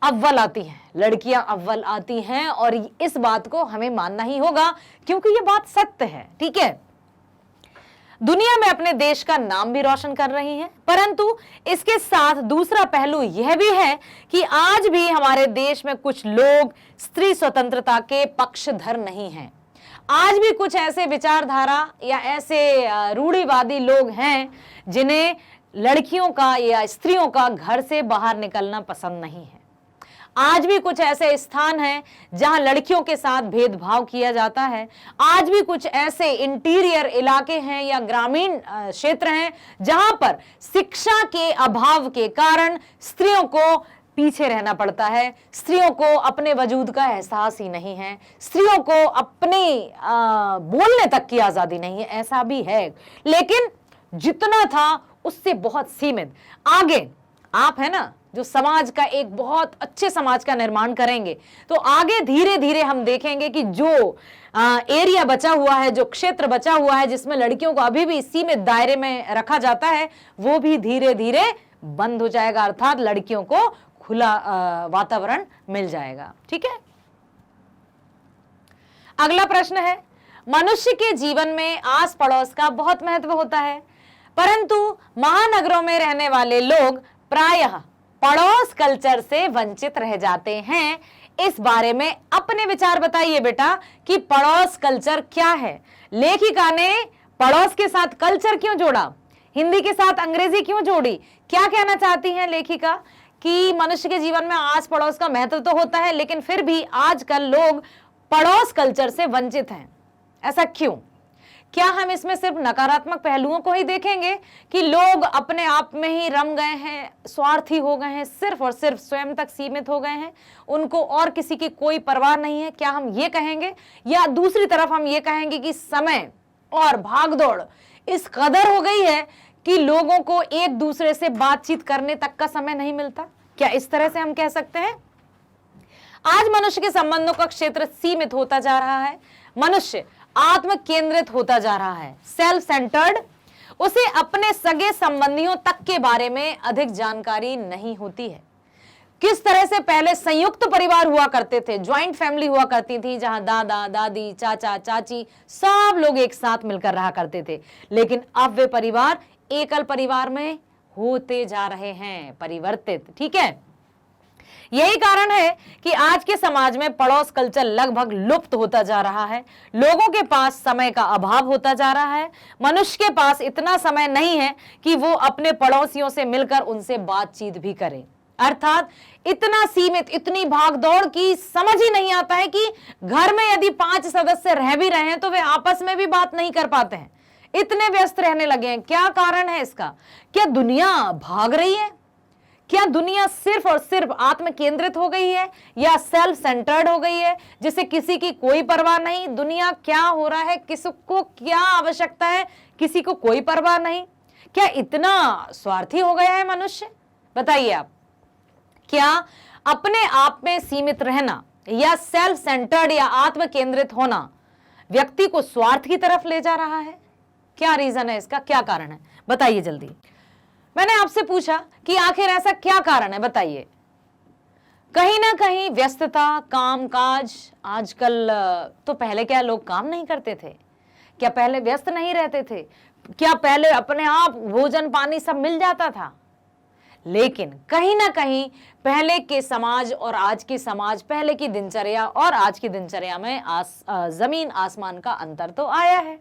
अव्वल आती हैं, लड़कियां अव्वल आती हैं। और इस बात को हमें मानना ही होगा क्योंकि ये बात सत्य है। ठीक है, दुनिया में अपने देश का नाम भी रोशन कर रही हैं, परंतु इसके साथ दूसरा पहलू यह भी है कि आज भी हमारे देश में कुछ लोग स्त्री स्वतंत्रता के पक्षधर नहीं हैं। आज भी कुछ ऐसे विचारधारा या ऐसे रूढ़िवादी लोग हैं जिन्हें लड़कियों का या स्त्रियों का घर से बाहर निकलना पसंद नहीं है। आज भी कुछ ऐसे स्थान हैं जहां लड़कियों के साथ भेदभाव किया जाता है। आज भी कुछ ऐसे इंटीरियर इलाके हैं या ग्रामीण क्षेत्र हैं जहां पर शिक्षा के अभाव के कारण स्त्रियों को पीछे रहना पड़ता है, स्त्रियों को अपने वजूद का एहसास ही नहीं है, स्त्रियों को अपने बोलने तक की आजादी नहीं है। ऐसा भी है, लेकिन जितना था उससे बहुत सीमित। आगे आप है ना जो समाज का एक बहुत अच्छे समाज का निर्माण करेंगे, तो आगे धीरे धीरे हम देखेंगे कि जो एरिया बचा हुआ है, जो क्षेत्र बचा हुआ है जिसमें लड़कियों को अभी भी सीमित दायरे में रखा जाता है, वो भी धीरे धीरे बंद हो जाएगा, अर्थात लड़कियों को खुला वातावरण मिल जाएगा। ठीक है, अगला प्रश्न है, मनुष्य के जीवन में आस पड़ोस का बहुत महत्व होता है, परंतु महानगरों में रहने वाले लोग प्रायः पड़ोस कल्चर से वंचित रह जाते हैं। इस बारे में अपने विचार बताइए बेटा कि पड़ोस कल्चर क्या है। लेखिका ने पड़ोस के साथ कल्चर क्यों जोड़ा, हिंदी के साथ अंग्रेजी क्यों जोड़ी, क्या कहना चाहती हैं लेखिका कि मनुष्य के जीवन में आस पड़ोस का महत्व तो होता है, लेकिन फिर भी आजकल लोग पड़ोस कल्चर से वंचित हैं, ऐसा क्यों? क्या हम इसमें सिर्फ नकारात्मक पहलुओं को ही देखेंगे कि लोग अपने आप में ही रम गए हैं, स्वार्थी हो गए हैं, सिर्फ और सिर्फ स्वयं तक सीमित हो गए हैं, उनको और किसी की कोई परवाह नहीं है, क्या हम ये कहेंगे? या दूसरी तरफ हम ये कहेंगे कि समय और भागदौड़ इस कदर हो गई है कि लोगों को एक दूसरे से बातचीत करने तक का समय नहीं मिलता? क्या इस तरह से हम कह सकते हैं? आज मनुष्य के संबंधों का क्षेत्र सीमित होता जा रहा है, मनुष्य आत्म केंद्रित होता जा रहा है, सेल्फ सेंटर्ड। उसे अपने सगे संबंधियों तक के बारे में अधिक जानकारी नहीं होती है। किस तरह से पहले संयुक्त परिवार हुआ करते थे, ज्वाइंट फैमिली हुआ करती थी, जहां दादा दादी चाचा चाची सब लोग एक साथ मिलकर रहा करते थे, लेकिन अब वे परिवार एकल परिवार में होते जा रहे हैं, परिवर्तित। ठीक है, यही कारण है कि आज के समाज में पड़ोस कल्चर लगभग लुप्त होता जा रहा है। लोगों के पास समय का अभाव होता जा रहा है, मनुष्य के पास इतना समय नहीं है कि वो अपने पड़ोसियों से मिलकर उनसे बातचीत भी करे, अर्थात इतना सीमित, इतनी भागदौड़ की समझ ही नहीं आता है कि घर में यदि 5 सदस्य रह भी रहे हैं तो वे आपस में भी बात नहीं कर पाते हैं, इतने व्यस्त रहने लगे हैं। क्या कारण है इसका? क्या दुनिया भाग रही है? क्या दुनिया सिर्फ और सिर्फ आत्म केंद्रित हो गई है या सेल्फ सेंटर्ड हो गई है, जिसे किसी की कोई परवाह नहीं? दुनिया क्या हो रहा है, किसको क्या आवश्यकता है, किसी को कोई परवाह नहीं। क्या इतना स्वार्थी हो गया है मनुष्य? बताइए आप, क्या अपने आप में सीमित रहना या सेल्फ सेंटर्ड या आत्म केंद्रित होना व्यक्ति को स्वार्थ की तरफ ले जा रहा है? क्या रीजन है इसका, क्या कारण है? बताइए जल्दी। मैंने आपसे पूछा कि आखिर ऐसा क्या कारण है, बताइए। कहीं ना कहीं व्यस्तता, कामकाज। आजकल तो पहले क्या लोग काम नहीं करते थे? क्या पहले व्यस्त नहीं रहते थे? क्या पहले अपने आप भोजन पानी सब मिल जाता था? लेकिन कहीं ना कहीं पहले के समाज और आज के समाज, पहले की दिनचर्या और आज की दिनचर्या में जमीन आसमान का अंतर तो आया है।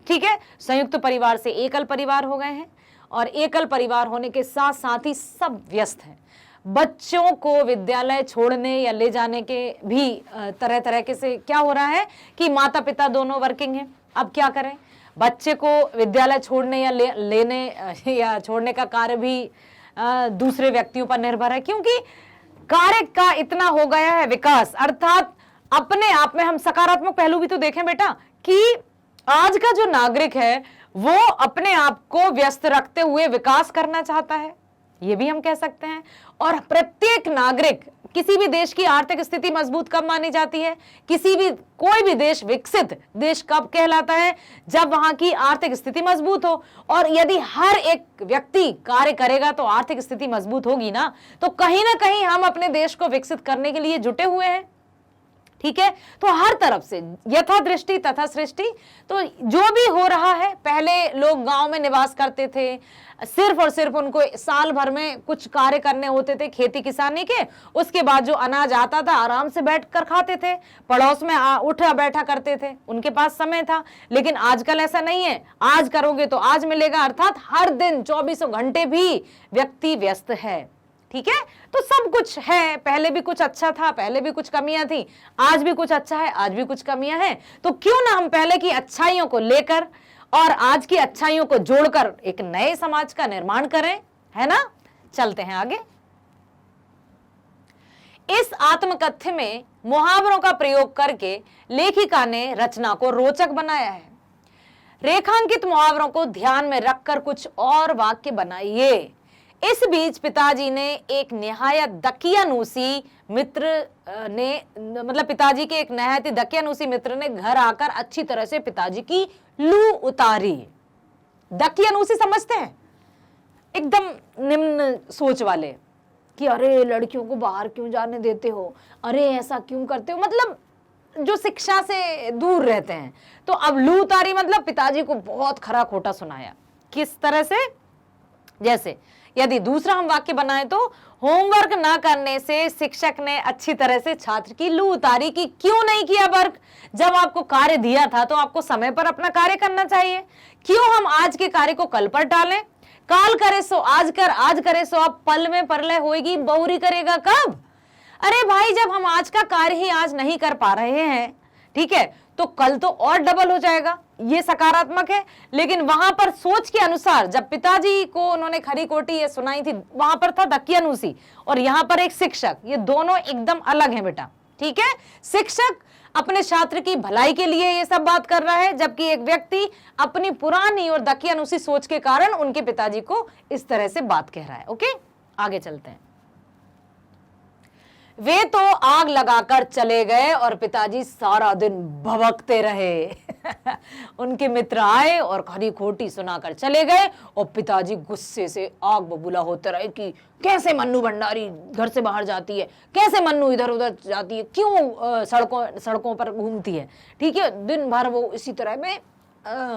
ठीक है, संयुक्त परिवार से एकल परिवार हो गए हैं और एकल परिवार होने के साथ साथ ही सब व्यस्त हैं। बच्चों को विद्यालय छोड़ने या ले जाने के भी तरह तरह के से क्या हो रहा है कि माता पिता दोनों वर्किंग हैं। अब क्या करें, बच्चे को विद्यालय छोड़ने या लेने या छोड़ने का कार्य भी दूसरे व्यक्तियों पर निर्भर है, क्योंकि कार्य का इतना हो गया है विकास। अर्थात अपने आप में हम सकारात्मक पहलू भी तो देखें बेटा कि आज का जो नागरिक है वो अपने आप को व्यस्त रखते हुए विकास करना चाहता है, ये भी हम कह सकते हैं। और प्रत्येक नागरिक, किसी भी देश की आर्थिक स्थिति मजबूत कब मानी जाती है? कोई भी देश विकसित देश कब कहलाता है? जब वहां की आर्थिक स्थिति मजबूत हो। और यदि हर एक व्यक्ति कार्य करेगा तो आर्थिक स्थिति मजबूत होगी ना, तो कहीं ना कहीं हम अपने देश को विकसित करने के लिए जुटे हुए हैं। ठीक है, तो हर तरफ से यथा दृष्टि तथा सृष्टि। तो जो भी हो रहा है, पहले लोग गांव में निवास करते थे, सिर्फ और सिर्फ उनको साल भर में कुछ कार्य करने होते थे खेती किसानी के, उसके बाद जो अनाज आता था आराम से बैठकर खाते थे, पड़ोस में उठा बैठा करते थे, उनके पास समय था। लेकिन आजकल ऐसा नहीं है, आज करोगे तो आज मिलेगा, अर्थात हर दिन 24 घंटे भी व्यक्ति व्यस्त है। ठीक है, तो सब कुछ है, पहले भी कुछ अच्छा था, पहले भी कुछ कमियां थी, आज भी कुछ अच्छा है, आज भी कुछ कमियां हैं। तो क्यों ना हम पहले की अच्छाइयों को लेकर और आज की अच्छाइयों को जोड़कर एक नए समाज का निर्माण करें, है ना। चलते हैं आगे। इस आत्मकथ्य में मुहावरों का प्रयोग करके लेखिका ने रचना को रोचक बनाया है। रेखांकित मुहावरों को ध्यान में रखकर कुछ और वाक्य बनाइए। इस बीच पिताजी ने एक निहायत दकियानूसी मित्र ने मतलब पिताजी के एक निहायत दकियानूसी मित्र ने घर आकर अच्छी तरह से पिताजी की लू उतारी। दकियानूसी समझते हैं, एकदम निम्न सोच वाले कि अरे लड़कियों को बाहर क्यों जाने देते हो, अरे ऐसा क्यों करते हो, मतलब जो शिक्षा से दूर रहते हैं। तो अब लू उतारी मतलब पिताजी को बहुत खरा खोटा सुनाया। किस तरह से, जैसे यदि दूसरा हम वाक्य बनाए तो होमवर्क ना करने से शिक्षक ने अच्छी तरह से छात्र की लू उतारी कि क्यों नहीं किया वर्क, जब आपको कार्य दिया था तो आपको समय पर अपना कार्य करना चाहिए, क्यों हम आज के कार्य को कल पर टालें, काल करे सो आज कर, आज करे सो अब पल में परलय होएगी, बहुरी करेगा कब। अरे भाई, जब हम आज का कार्य ही आज नहीं कर पा रहे हैं, ठीक है, तो कल तो और डबल हो जाएगा। ये सकारात्मक है। लेकिन वहां पर सोच के अनुसार जब पिताजी को उन्होंने खरी खोटी ये सुनाई थी, वहां पर था दकियानूसी और यहां पर एक शिक्षक, ये दोनों एकदम अलग हैं बेटा, ठीक है। शिक्षक अपने छात्र की भलाई के लिए ये सब बात कर रहा है, जबकि एक व्यक्ति अपनी पुरानी और दकियानूसी सोच के कारण उनके पिताजी को इस तरह से बात कह रहा है। ओके, आगे चलते हैं। वे तो आग लगाकर चले गए और पिताजी सारा दिन भभकते रहे। उनके मित्र आए और खरी खोटी सुनाकर चले गए और पिताजी गुस्से से आग बबूला होते रहे कि कैसे मन्नू भंडारी घर से बाहर जाती है, कैसे मन्नू इधर उधर जाती है, क्यों सड़कों पर घूमती है, ठीक है। दिन भर वो इसी तरह में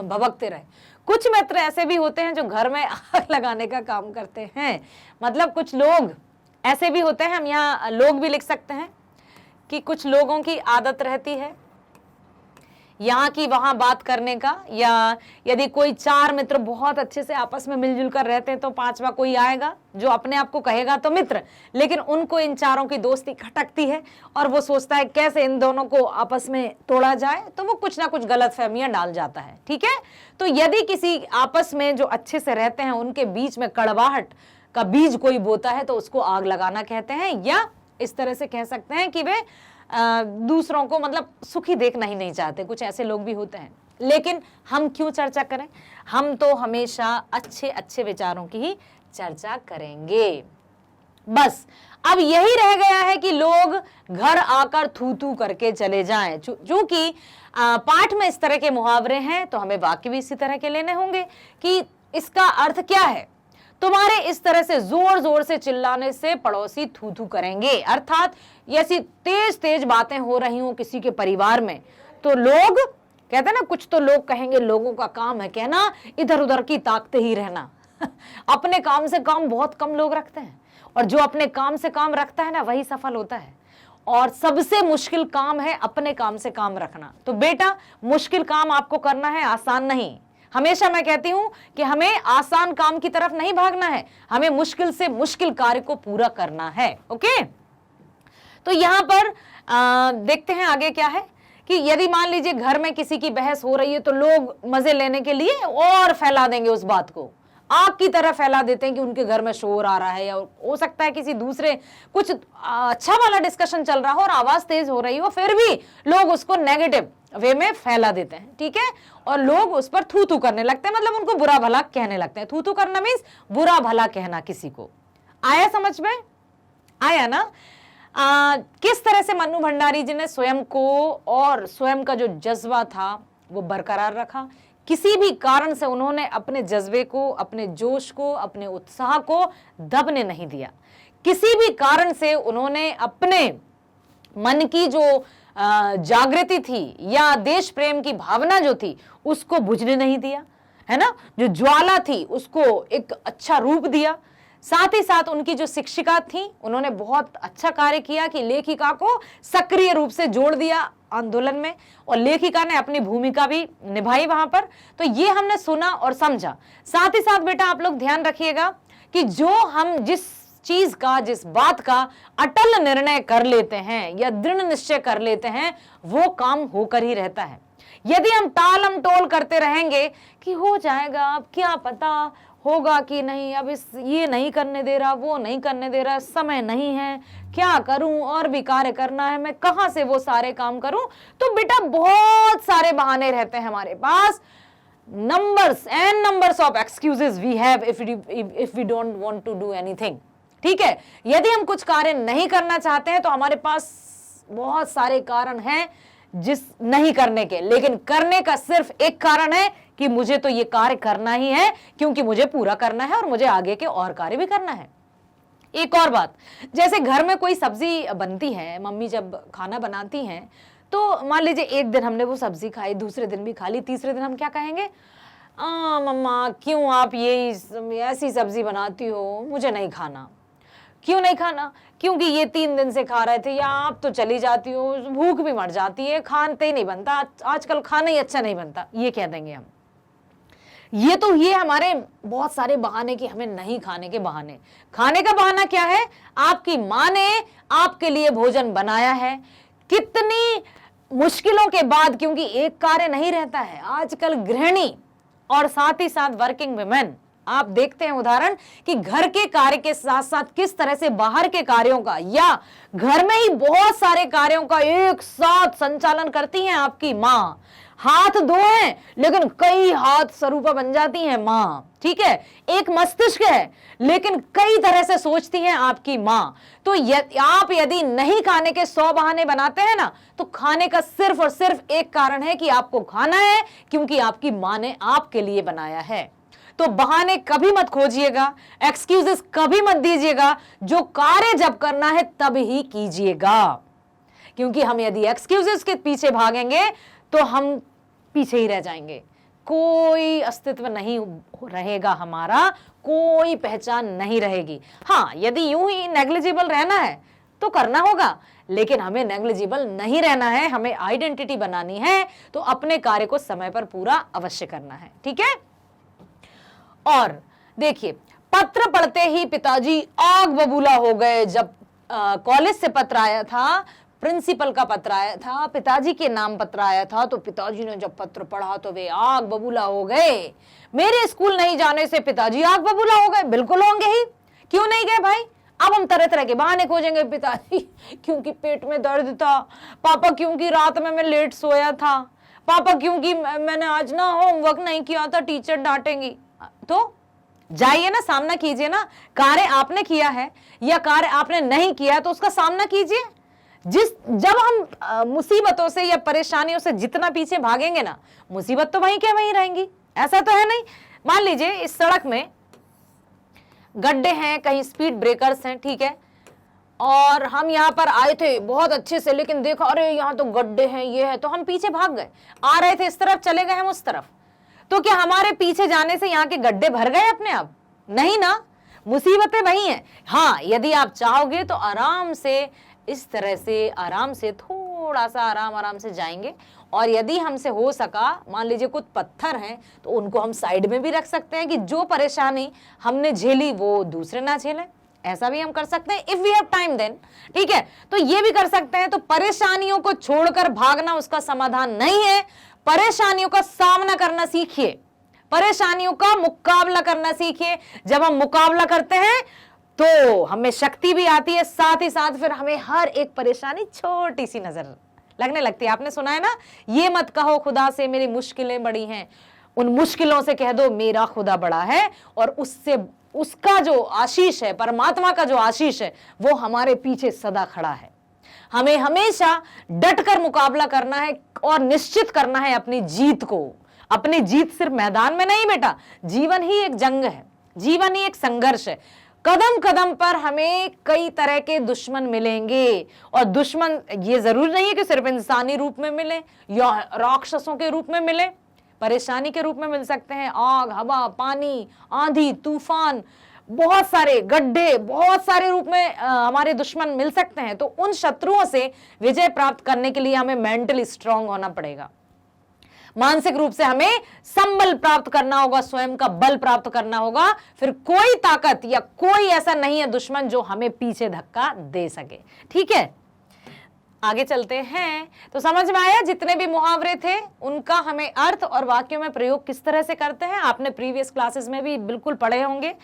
भभकते रहे। कुछ मित्र ऐसे भी होते हैं जो घर में आग लगाने का काम करते हैं, मतलब कुछ लोग ऐसे भी होते हैं, हम यहाँ लोग भी लिख सकते हैं कि कुछ लोगों की आदत रहती है यहाँ की वहां बात करने का, या यदि कोई चार मित्र बहुत अच्छे से आपस में मिलजुल कर रहते हैं तो पांचवा कोई आएगा जो अपने आप को कहेगा तो मित्र, लेकिन उनको इन चारों की दोस्ती खटकती है और वो सोचता है कैसे इन दोनों को आपस में तोड़ा जाए, तो वो कुछ ना कुछ गलतफहमियां डाल जाता है, ठीक है। तो यदि किसी आपस में जो अच्छे से रहते हैं उनके बीच में कड़वाहट का बीज कोई बोता है तो उसको आग लगाना कहते हैं, या इस तरह से कह सकते हैं कि वे दूसरों को मतलब सुखी देखना ही नहीं चाहते। कुछ ऐसे लोग भी होते हैं। लेकिन हम क्यों चर्चा करें, हम तो हमेशा अच्छे अच्छे विचारों की ही चर्चा करेंगे। बस अब यही रह गया है कि लोग घर आकर थू थू करके चले जाएं। चूंकि पाठ में इस तरह के मुहावरे हैं तो हमें वाक्य भी इसी तरह के लेने होंगे कि इसका अर्थ क्या है। तुम्हारे इस तरह से जोर जोर से चिल्लाने से पड़ोसी थू थू करेंगे, अर्थात ऐसी तेज तेज बातें हो रही हो किसी के परिवार में तो लोग कहते हैं ना, कुछ तो लोग कहेंगे लोगों का काम है कहना, इधर उधर की ताकते ही रहना। अपने काम से काम बहुत कम लोग रखते हैं और जो अपने काम से काम रखता है ना वही सफल होता है। और सबसे मुश्किल काम है अपने काम से काम रखना। तो बेटा मुश्किल काम आपको करना है, आसान नहीं। हमेशा मैं कहती हूं कि हमें आसान काम की तरफ नहीं भागना है, हमें मुश्किल से मुश्किल कार्य को पूरा करना है। ओके, तो यहां पर देखते हैं आगे क्या है कि यदि मान लीजिए घर में किसी की बहस हो रही है तो लोग मजे लेने के लिए और फैला देंगे उस बात को, आग की तरह फैला देते हैं कि उनके घर में शोर आ रहा है, या हो सकता है किसी दूसरे कुछ अच्छा वाला डिस्कशन चल रहा हो और आवाज तेज हो रही हो, फिर भी लोग उसको नेगेटिव वे में फैला देते हैं, ठीक है। और लोग उस पर थू थू करने लगते हैं, मतलब उनको बुरा भला कहने लगते हैं। थू थू करना मीन्स बुरा भला कहना किसी को। आया समझ में, आया ना। किस तरह से मन्नू भंडारी जी ने स्वयं को और स्वयं का जो जज्बा था वो बरकरार रखा। किसी भी कारण से उन्होंने अपने जज्बे को, अपने जोश को, अपने उत्साह को दबने नहीं दिया। किसी भी कारण से उन्होंने अपने मन की जो जागृति थी या देश प्रेम की भावना जो थी उसको बुझने नहीं दिया, है ना। जो ज्वाला थी उसको एक अच्छा रूप दिया। साथ ही साथ उनकी जो शिक्षिका थी उन्होंने बहुत अच्छा कार्य किया कि लेखिका को सक्रिय रूप से जोड़ दिया आंदोलन में, और लेखिका ने अपनी भूमिका भी निभाई वहां पर। तो ये हमने सुना और समझा। साथ ही साथ बेटा आप लोग ध्यान रखिएगा कि जो हम जिस चीज का, जिस बात का अटल निर्णय कर लेते हैं या दृढ़ निश्चय कर लेते हैं, वो काम होकर ही रहता है। यदि हम टालम टोल करते रहेंगे कि हो जाएगा, अब क्या पता होगा कि नहीं, अब इस ये नहीं करने दे रहा, वो नहीं करने दे रहा, समय नहीं है, क्या करूं, और भी कार्य करना है, मैं कहां से वो सारे काम करूं, तो बेटा बहुत सारे बहाने रहते हैं हमारे पास। numbers and numbers of excuses we have if we don't want to do anything। ठीक है, यदि हम कुछ कार्य नहीं करना चाहते हैं तो हमारे पास बहुत सारे कारण हैं जिस नहीं करने के, लेकिन करने का सिर्फ एक कारण है कि मुझे तो ये कार्य करना ही है, क्योंकि मुझे पूरा करना है और मुझे आगे के और कार्य भी करना है। एक और बात, जैसे घर में कोई सब्जी बनती है, मम्मी जब खाना बनाती हैं तो मान लीजिए एक दिन हमने वो सब्जी खाई, दूसरे दिन भी खा ली, तीसरे दिन हम क्या कहेंगे, मम्मा क्यों आप ये ऐसी सब्जी बनाती हो, मुझे नहीं खाना। क्यों नहीं खाना? क्योंकि ये 3 दिन से खा रहे थे, या आप तो चली जाती हो, भूख भी मर जाती है, खाते ही नहीं बनता, आजकल खाना ही अच्छा नहीं बनता, ये कह देंगे हम। ये हमारे बहुत सारे बहाने कि हमें नहीं खाने के बहाने। खाने का बहाना क्या है? आपकी माँ ने आपके लिए भोजन बनाया है, कितनी मुश्किलों के बाद, क्योंकि एक कार्य नहीं रहता है। आजकल गृहिणी और साथ ही साथ वर्किंग वुमेन, आप देखते हैं उदाहरण कि घर के कार्य के साथ साथ किस तरह से बाहर के कार्यों का या घर में ही बहुत सारे कार्यों का एक साथ संचालन करती हैं आपकी माँ। हाथ दो हैं लेकिन कई हाथ स्वरूपा बन जाती हैं माँ। ठीक है, एक मस्तिष्क है लेकिन कई तरह से सोचती हैं आपकी माँ। तो आप यदि नहीं खाने के 100 बहाने बनाते हैं ना, तो खाने का सिर्फ और सिर्फ एक कारण है कि आपको खाना है, क्योंकि आपकी माँ ने आपके लिए बनाया है। तो बहाने कभी मत खोजिएगा, एक्सक्यूजेस कभी मत दीजिएगा, जो कार्य जब करना है तब ही कीजिएगा। क्योंकि हम यदि एक्सक्यूजेस के पीछे भागेंगे तो हम पीछे ही रह जाएंगे, कोई अस्तित्व नहीं रहेगा हमारा, कोई पहचान नहीं रहेगी। हाँ, यदि यूं ही नेग्लिजिबल रहना है तो करना होगा, लेकिन हमें नेग्लिजिबल नहीं रहना है, हमें आइडेंटिटी बनानी है, तो अपने कार्य को समय पर पूरा अवश्य करना है। ठीक है, और देखिए, पत्र पढ़ते ही पिताजी आग बबूला हो गए। जब कॉलेज से पत्र आया था, प्रिंसिपल का पत्र आया था, पिताजी के नाम पत्र आया था, तो पिताजी ने जब पत्र पढ़ा तो वे आग बबूला हो गए। मेरे स्कूल नहीं जाने से पिताजी आग बबूला हो गए। बिल्कुल होंगे ही, क्यों नहीं गए भाई? अब हम तरह तरह के बहाने खोजेंगे। पिताजी क्योंकि पेट में दर्द था, पापा क्योंकि रात में मैं लेट सोया था, पापा क्योंकि मैंने आज ना होमवर्क नहीं किया था, टीचर डांटेंगी। तो जाइए ना, सामना कीजिए ना। कार्य आपने किया है या कार्य आपने नहीं किया है तो उसका सामना कीजिए। जब हम मुसीबतों से या परेशानियों से जितना पीछे भागेंगे ना, मुसीबत तो वहीं के वहीं रहेंगी। ऐसा तो है नहीं, मान लीजिए इस सड़क में गड्ढे हैं, कहीं स्पीड ब्रेकर्स हैं, ठीक है, और हम यहाँ पर आए थे बहुत अच्छे से, लेकिन देखो अरे यहाँ तो गड्ढे हैं, ये है, तो हम पीछे भाग गए। आ रहे थे इस तरफ, चले गए हम उस तरफ, तो क्या हमारे पीछे जाने से यहाँ के गड्ढे भर गए अपने आप? नहीं ना, मुसीबतें वही हैं। हाँ, यदि आप चाहोगे तो आराम से, इस तरह से आराम से, थोड़ा सा आराम से जाएंगे। और यदि हमसे हो सका, मान लीजिए कुछ पत्थर हैं, तो उनको हम साइड में भी रख सकते हैं कि जो परेशानी हमने झेली वो दूसरे ना झेलें। ऐसा भी हम कर सकते हैं, if we have time then. ठीक है, तो ये भी कर सकते हैं। तो परेशानियों को छोड़कर भागना उसका समाधान नहीं है। परेशानियों का सामना करना सीखिए, परेशानियों का मुकाबला करना सीखिए। जब हम मुकाबला करते हैं तो हमें शक्ति भी आती है, साथ ही साथ फिर हमें हर एक परेशानी छोटी सी नजर लगने लगती है। आपने सुना है ना, ये मत कहो खुदा से मेरी मुश्किलें बड़ी हैं, उन मुश्किलों से कह दो मेरा खुदा बड़ा है। और उससे उसका जो आशीष है, परमात्मा का जो आशीष है, वो हमारे पीछे सदा खड़ा है। हमें हमेशा डटकर मुकाबला करना है और निश्चित करना है अपनी जीत को। अपनी जीत सिर्फ मैदान में नहीं बेटा, जीवन ही एक जंग है, जीवन ही एक संघर्ष है। कदम कदम पर हमें कई तरह के दुश्मन मिलेंगे, और दुश्मन ये जरूरी नहीं है कि सिर्फ इंसानी रूप में मिले या राक्षसों के रूप में मिले, परेशानी के रूप में मिल सकते हैं। आग, हवा, पानी, आंधी, तूफान, बहुत सारे गड्ढे, बहुत सारे रूप में हमारे दुश्मन मिल सकते हैं। तो उन शत्रुओं से विजय प्राप्त करने के लिए हमें मेंटली स्ट्रांग होना पड़ेगा। मानसिक रूप से हमें संबल प्राप्त करना होगा, स्वयं का बल प्राप्त करना होगा। फिर कोई ताकत या कोई ऐसा नहीं है दुश्मन जो हमें पीछे धक्का दे सके। ठीक है, आगे चलते हैं। तो समझ में आया जितने भी मुहावरे थे उनका हमें अर्थ और वाक्यों में प्रयोग किस तरह से करते हैं। आपने प्रीवियस क्लासेस में भी बिल्कुल पढ़े होंगे।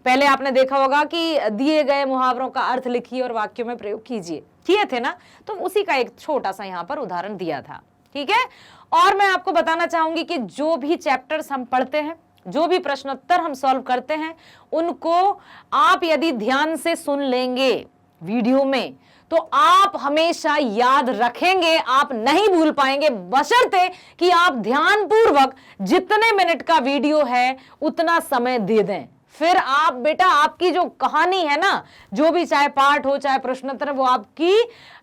पहले आपने देखा होगा कि दिए गए मुहावरों का अर्थ लिखिए और वाक्यों में प्रयोग कीजिए, किए थे ना। तो उसी का एक छोटा सा यहाँ पर उदाहरण दिया था। ठीक है, और मैं आपको बताना चाहूंगी कि जो भी चैप्टर्स हम पढ़ते हैं, जो भी प्रश्नोत्तर हम सॉल्व करते हैं, उनको आप यदि ध्यान से सुन लेंगे वीडियो में तो आप हमेशा याद रखेंगे, आप नहीं भूल पाएंगे, बशर्ते कि आप ध्यानपूर्वक जितने मिनट का वीडियो है उतना समय दे दें। फिर आप बेटा, आपकी जो कहानी है ना, जो भी चाहे पाठ हो चाहे प्रश्नोत्तर, वो आपकी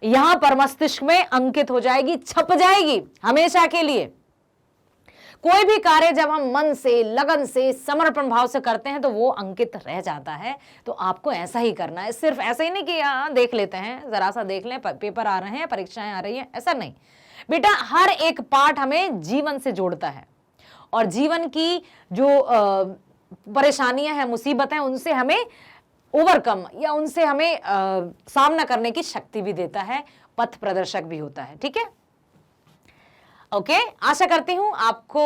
यहां पर मस्तिष्क में अंकित हो जाएगी, छप जाएगी हमेशा के लिए। कोई भी कार्य जब हम मन से, लगन से, समर्पण भाव से करते हैं तो वो अंकित रह जाता है। तो आपको ऐसा ही करना है। सिर्फ ऐसा ही नहीं कि देख लेते हैं, जरा सा देख लें, पेपर आ रहे हैं, परीक्षाएं आ रही हैं, ऐसा नहीं बेटा। हर एक पाठ हमें जीवन से जोड़ता है और जीवन की जो परेशानियां हैं, मुसीबतें, उनसे हमें ओवरकम या उनसे हमें सामना करने की शक्ति भी देता है, पथ प्रदर्शक भी होता है। ठीक है, ओके। आशा करती हूं आपको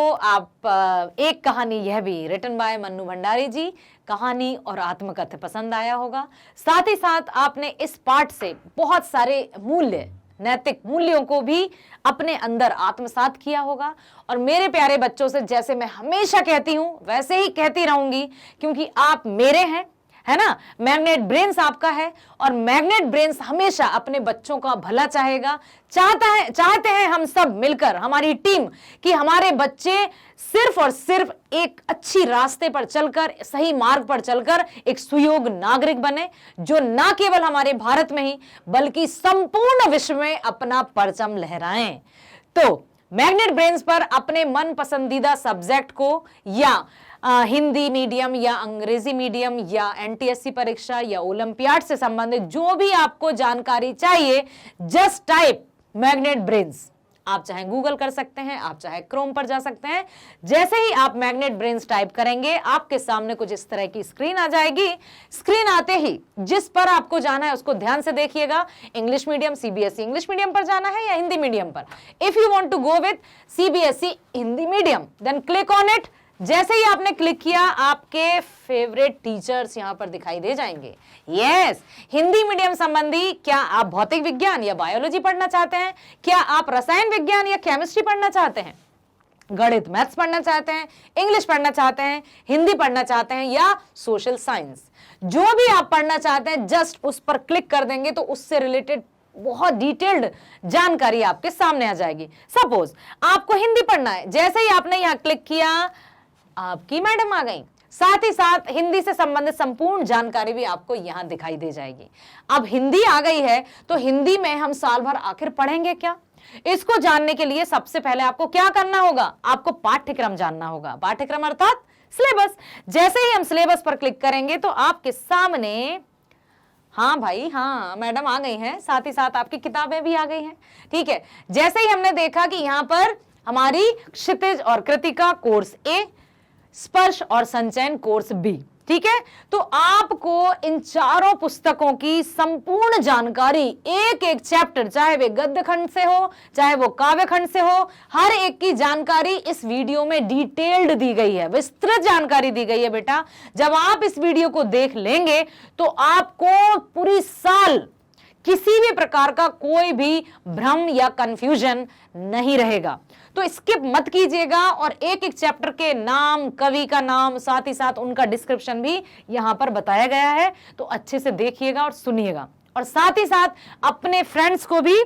एक कहानी, यह भी रिटन बाय मन्नू भंडारी जी, कहानी और आत्मकथ्य पसंद आया होगा। साथ ही साथ आपने इस पाठ से बहुत सारे मूल्य, नैतिक मूल्यों को भी अपने अंदर आत्मसात किया होगा। और मेरे प्यारे बच्चों से जैसे मैं हमेशा कहती हूं वैसे ही कहती रहूंगी, क्योंकि आप मेरे हैं, है ना। मैग्नेट ब्रेन्स आपका है और मैग्नेट ब्रेन्स हमेशा अपने बच्चों का भला चाहेगा। चाहते हैं हम सब मिलकर, हमारी टीम, कि हमारे बच्चे सिर्फ और सिर्फ एक अच्छी रास्ते पर चलकर, सही मार्ग पर चलकर एक सुयोग्य नागरिक बने, जो ना केवल हमारे भारत में ही बल्कि संपूर्ण विश्व में अपना परचम लहराएं। तो मैग्नेट ब्रेन्स पर अपने मन पसंदीदा सब्जेक्ट को, या हिंदी मीडियम या अंग्रेजी मीडियम या एनटीएससी परीक्षा या ओलंपियाड से संबंधित जो भी आपको जानकारी चाहिए, जस्ट टाइप मैग्नेट ब्रेन्स। आप चाहे गूगल कर सकते हैं, आप चाहे क्रोम पर जा सकते हैं। जैसे ही आप मैग्नेट ब्रेन्स टाइप करेंगे, आपके सामने कुछ इस तरह की स्क्रीन आ जाएगी। स्क्रीन आते ही जिस पर आपको जाना है उसको ध्यान से देखिएगा। English medium, CBSE English medium पर जाना है या हिंदी मीडियम पर। If you want to go with CBSE Hindi medium, then click on it. जैसे ही आपने क्लिक किया, आपके फेवरेट टीचर्स यहां पर दिखाई दे जाएंगे। यस, हिंदी मीडियम संबंधी, क्या आप भौतिक विज्ञान या बायोलॉजी पढ़ना चाहते हैं? क्या आप रसायन विज्ञान या केमिस्ट्री पढ़ना चाहते हैं? गणित, मैथ्स पढ़ना चाहते हैं? इंग्लिश पढ़ना चाहते हैं? हिंदी पढ़ना चाहते हैं? या सोशल साइंस? जो भी आप पढ़ना चाहते हैं, जस्ट उस पर क्लिक कर देंगे तो उससे रिलेटेड बहुत डिटेल्ड जानकारी आपके सामने आ जाएगी। सपोज आपको हिंदी पढ़ना है, जैसे ही आपने यहां क्लिक किया, आपकी मैडम आ गई। साथ ही साथ हिंदी से संबंधित संपूर्ण जानकारी भी आपको यहां दिखाई दे जाएगी। अब हिंदी आ गई है तो हिंदी में हम साल भर आखिर पढ़ेंगे क्या? इसको जानने के लिए सबसे पहले आपको क्या करना होगा? आपको पाठ्यक्रम जानना होगा। पाठ्यक्रम अर्थात सिलेबस। जैसे ही हम सिलेबस पर क्लिक करेंगे तो आपके सामने, हाँ भाई हाँ, मैडम आ गई हैं, साथ ही साथ आपकी किताबें भी आ गई हैं। ठीक है, जैसे ही हमने देखा कि यहां पर हमारी क्षितिज और कृतिका कोर्स ए, स्पर्श और संचयन कोर्स बी। ठीक है, तो आपको इन चारों पुस्तकों की संपूर्ण जानकारी, एक एक चैप्टर, चाहे वे गद्य खंड से हो चाहे वो काव्य खंड से हो, हर एक की जानकारी इस वीडियो में डिटेल्ड दी गई है, विस्तृत जानकारी दी गई है। बेटा, जब आप इस वीडियो को देख लेंगे तो आपको पूरी साल किसी भी प्रकार का कोई भी भ्रम या कंफ्यूजन नहीं रहेगा। तो स्किप मत कीजिएगा और एक एक चैप्टर के नाम, कवि का नाम, साथ ही साथ उनका डिस्क्रिप्शन भी यहां पर बताया गया है। तो अच्छे से देखिएगा और सुनिएगा, और साथ ही साथ अपने फ्रेंड्स को भी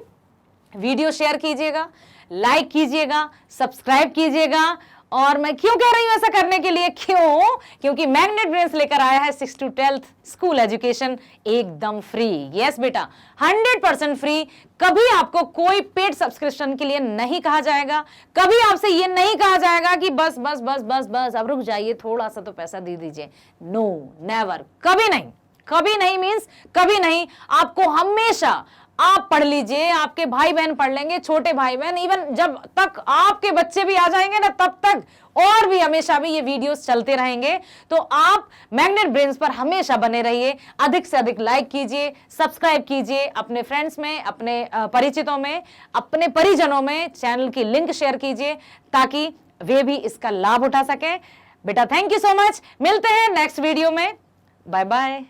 वीडियो शेयर कीजिएगा, लाइक कीजिएगा, सब्सक्राइब कीजिएगा। और मैं क्यों कह रही हूं ऐसा करने के लिए? क्योंकि मैग्नेट ब्रेन्स लेकर आया है 6 to 12th स्कूल एजुकेशन एकदम फ्री। यस बेटा, 100% फ्री। कभी आपको कोई पेड सब्सक्रिप्शन के लिए नहीं कहा जाएगा। कभी आपसे ये नहीं कहा जाएगा कि बस बस बस बस बस अब रुक जाइए, थोड़ा सा तो पैसा दे दीजिए। नो, नेवर, कभी नहीं। कभी नहीं मीन्स कभी नहीं। आपको हमेशा आप पढ़ लीजिए, आपके भाई बहन पढ़ लेंगे, छोटे भाई बहन, इवन जब तक आपके बच्चे भी आ जाएंगे ना तब तक और भी हमेशा भी ये वीडियोस चलते रहेंगे। तो आप मैग्नेट ब्रेन्स पर हमेशा बने रहिए, अधिक से अधिक लाइक कीजिए, सब्सक्राइब कीजिए, अपने फ्रेंड्स में, अपने परिचितों में, अपने परिजनों में चैनल की लिंक शेयर कीजिए ताकि वे भी इसका लाभ उठा सकें। बेटा थैंक यू सो मच, मिलते हैं नेक्स्ट वीडियो में, बाय बाय।